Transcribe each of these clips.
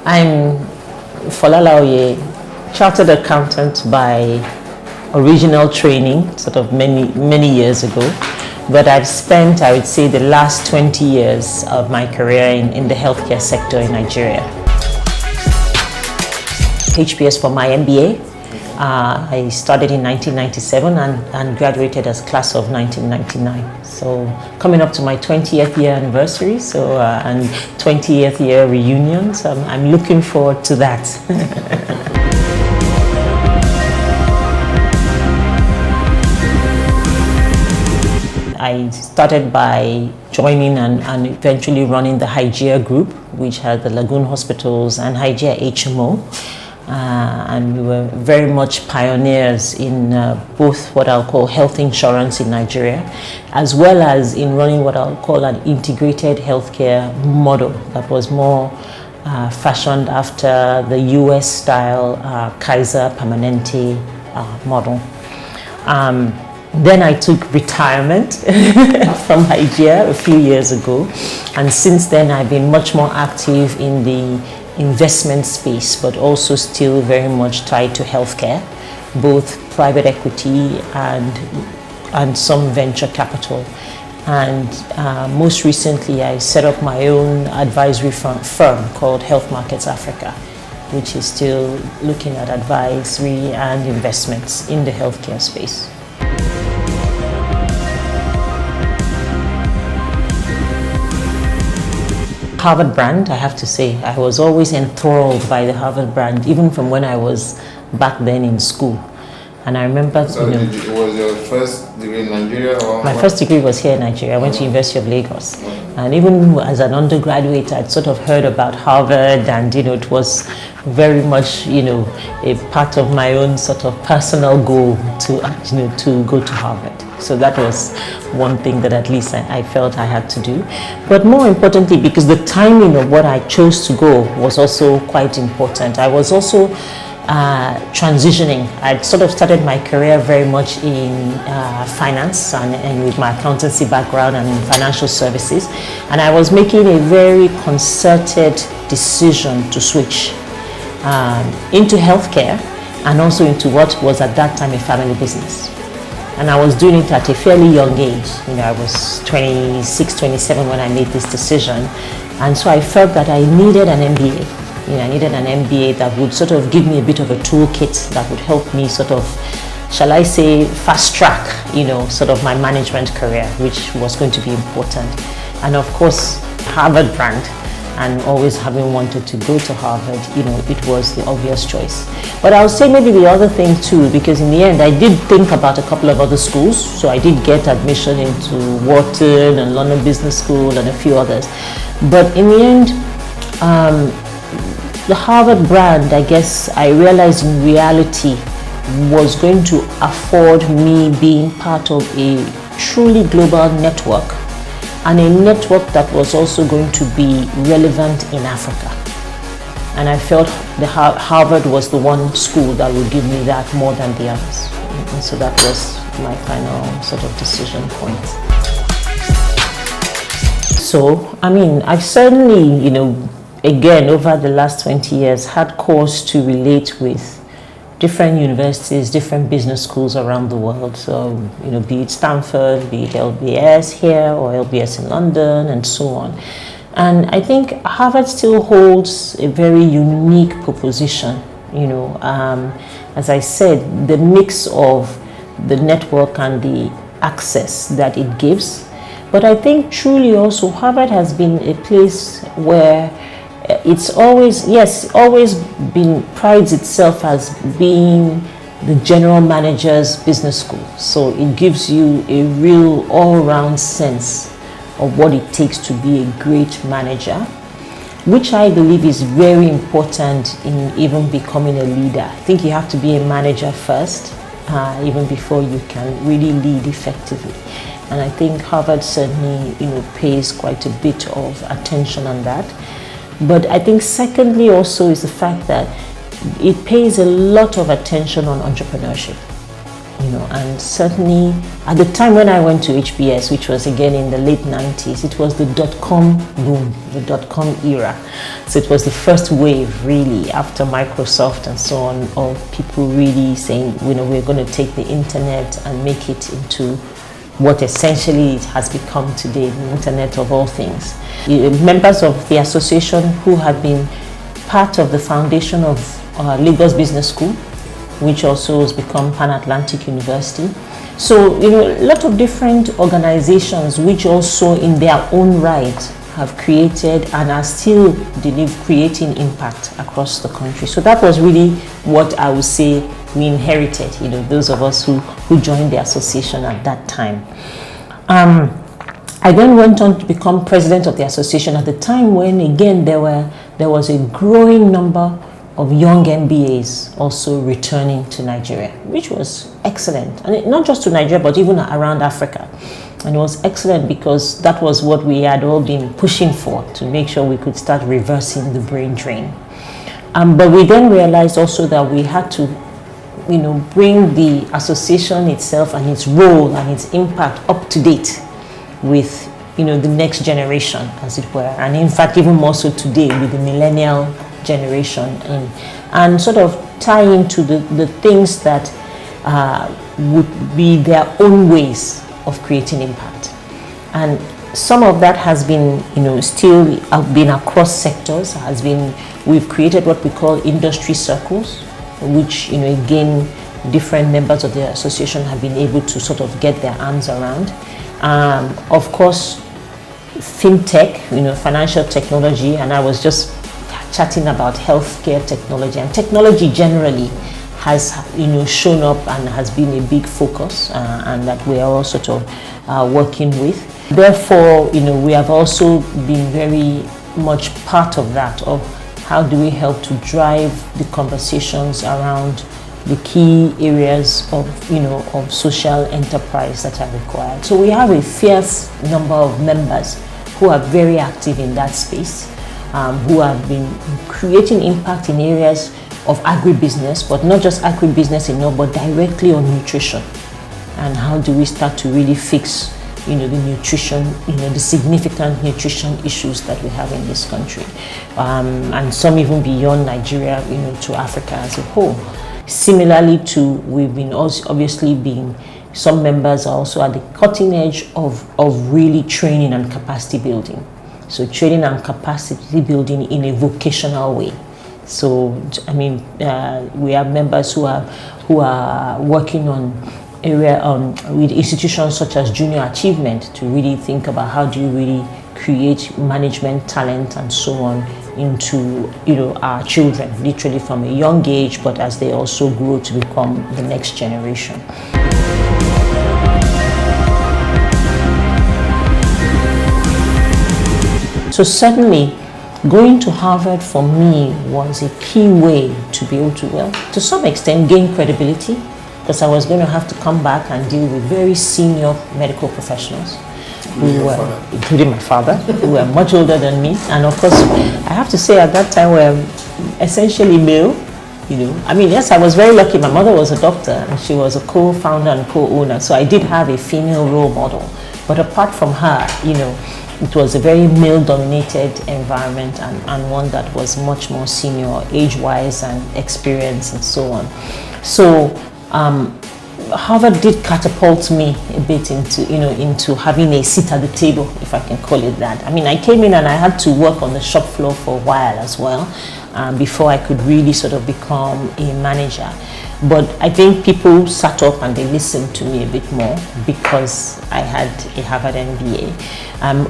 I'm Fola Laoye, chartered accountant by original training, sort of many years ago. But I've spent, I would say, the last 20 years of my career in the healthcare sector in Nigeria. HBS for my MBA. I started in 1997 and graduated as class of 1999. So coming up to my 20th year anniversary, and 20th year reunion. So I'm looking forward to that. I started by joining and eventually running the Hygeia group, which had the Lagoon Hospitals and Hygeia HMO. And we were very much pioneers in both what I'll call health insurance in Nigeria, as well as in running what I'll call an integrated healthcare model that was more fashioned after the US style Kaiser Permanente model. Then I took retirement from Hygeia a few years ago, and since then I've been much more active in the investment space, but also still very much tied to healthcare, both private equity and some venture capital. And most recently I set up my own advisory firm called Health Markets Africa, which is still looking at advisory and investments in the healthcare space. Harvard brand, I have to say, I was always enthralled by the Harvard brand, even from when I was back then in school. And I remember, so was your first degree in Nigeria? Or my first degree was here in Nigeria. I went to University of Lagos. And even as an undergraduate, I'd sort of heard about Harvard, and it was very much, a part of my own sort of personal goal to go to Harvard. So that was one thing that at least I felt I had to do. But more importantly, because the timing of what I chose to go was also quite important. I was also transitioning. I'd sort of started my career very much in finance and with my accountancy background and in financial services. And I was making a very concerted decision to switch into healthcare and also into what was at that time a family business. And I was doing it at a fairly young age. I was 26, 27 when I made this decision. And so I felt that I needed an MBA. I needed an MBA that would sort of give me a bit of a toolkit that would help me sort of, shall I say, fast track, sort of my management career, which was going to be important. And of course, Harvard brand, and always having wanted to go to Harvard, it was the obvious choice. But I would say maybe the other thing too, because in the end I did think about a couple of other schools. So I did get admission into Wharton and London Business School and a few others. But in the end, the Harvard brand, I guess I realized in reality was going to afford me being part of a truly global network, and a network that was also going to be relevant in Africa. And I felt the Harvard was the one school that would give me that more than the others. And so that was my final sort of decision point. So, I've certainly, again, over the last 20 years, had cause to relate with different universities, different business schools around the world. So, be it Stanford, be it LBS here or LBS in London and so on. And I think Harvard still holds a very unique proposition. As I said, the mix of the network and the access that it gives. But I think truly also Harvard has been a place where it's always prides itself as being the general manager's business school. So it gives you a real all-round sense of what it takes to be a great manager, which I believe is very important in even becoming a leader. I think you have to be a manager first, even before you can really lead effectively. And I think Harvard certainly, pays quite a bit of attention on that. But I think secondly also is the fact that it pays a lot of attention on entrepreneurship. And certainly at the time when I went to HBS, which was again in the late 90s, it was the dot-com boom, the dot-com era. So it was the first wave really after Microsoft and so on of people really saying, we're going to take the internet and make it into what essentially it has become today, the internet of all things. Members of the association who had been part of the foundation of Lagos Business School, which also has become Pan-Atlantic University. So, a lot of different organizations which also in their own right have created and are still creating impact across the country. So that was really what I would say we inherited, those of us who joined the association at that time. I then went on to become president of the association at the time when, again, there was a growing number of young MBAs also returning to Nigeria, which was excellent. And not just to Nigeria, but even around Africa. And it was excellent because that was what we had all been pushing for, to make sure we could start reversing the brain drain. But we then realized also that we had to, bring the association itself and its role and its impact up to date with, the next generation, as it were. And in fact, even more so today with the millennial generation, and sort of tie into the things that would be their own ways of creating impact. And some of that has been, still been across sectors, we've created what we call industry circles, which, again, different members of the association have been able to sort of get their arms around. Of course, fintech, financial technology, and I was just chatting about healthcare technology, and technology generally has shown up and has been a big focus, and that we are all sort of working with. Therefore, we have also been very much part of that, of how do we help to drive the conversations around the key areas of of social enterprise that are required. So we have a fierce number of members who are very active in that space, who have been creating impact in areas of agribusiness, but not just agribusiness but directly on nutrition. And how do we start to really fix the nutrition, the significant nutrition issues that we have in this country, and some even beyond Nigeria, to Africa as a whole. Similarly to, we've been also obviously some members are also at the cutting edge of really training and capacity building. So training and capacity building in a vocational way. So, we have members who are working on with institutions such as Junior Achievement to really think about how do you really create management talent and so on into our children, literally from a young age, but as they also grow to become the next generation. So certainly, going to Harvard for me was a key way to be able to some extent, gain credibility, because I was going to have to come back and deal with very senior medical professionals, including my father, who were much older than me. And of course, I have to say at that time were essentially male. Yes, I was very lucky. My mother was a doctor and she was a co-founder and co-owner. So I did have a female role model. But apart from her, it was a very male-dominated environment and one that was much more senior, age-wise and experience and so on. So Harvard did catapult me a bit into having a seat at the table, if I can call it that. I came in and I had to work on the shop floor for a while as well, before I could really sort of become a manager. But I think people sat up and they listened to me a bit more because I had a Harvard MBA.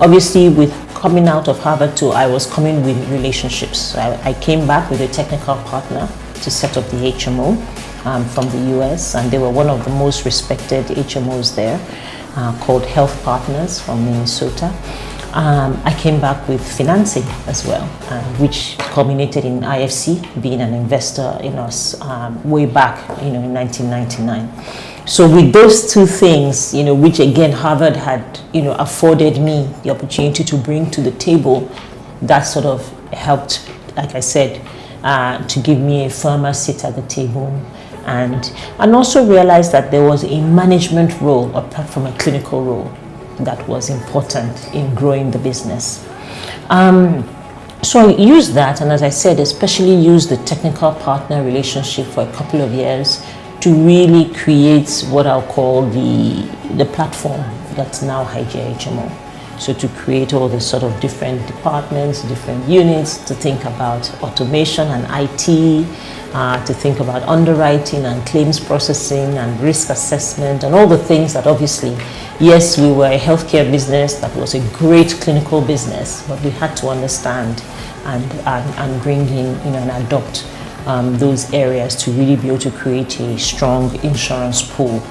Obviously, with coming out of Harvard too, I was coming with relationships. So I came back with a technical partner to set up the HMO from the US, and they were one of the most respected HMOs there, called Health Partners from Minnesota. I came back with financing as well, which culminated in IFC being an investor in us way back, in 1999. So with those two things, which again Harvard had, afforded me the opportunity to bring to the table, that sort of helped, like I said, to give me a firmer seat at the table and also realized that there was a management role apart from a clinical role that was important in growing the business. So I used that, and as I said, especially used the technical partner relationship for a couple of years to really create what I'll call the platform that's now Hygia HMO. So to create all the sort of different departments, different units, to think about automation and IT, to think about underwriting and claims processing and risk assessment and all the things that obviously, yes, we were a healthcare business that was a great clinical business, but we had to understand and bring in, and adopt those areas to really be able to create a strong insurance pool.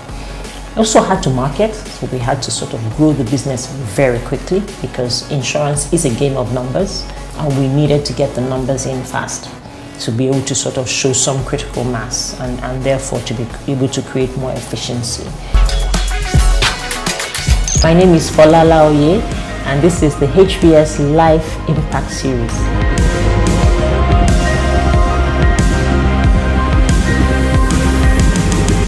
We also had to market, so we had to sort of grow the business very quickly because insurance is a game of numbers, and we needed to get the numbers in fast to be able to sort of show some critical mass and therefore to be able to create more efficiency. My name is Fola Laoye, and this is the HBS Life Impact Series.